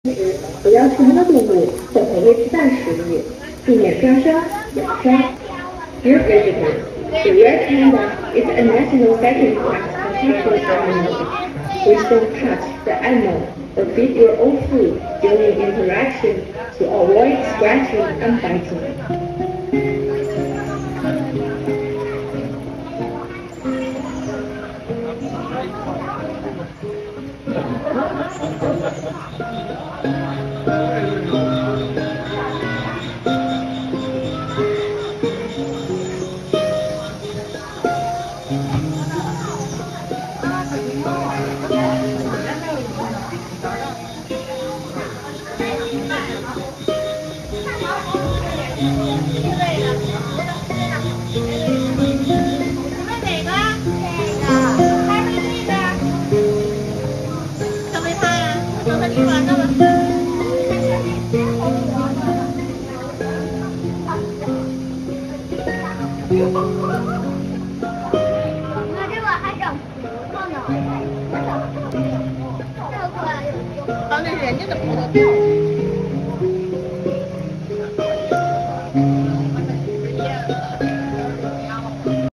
时，不要吃热动物或同类鸡蛋食物，避免抓伤、咬伤。Dear visitors, the red panda is a national second-class protected animal. Please don't touch the animal or feed your own food during interaction to avoid scratching and biting. 那是人家的葡萄掉。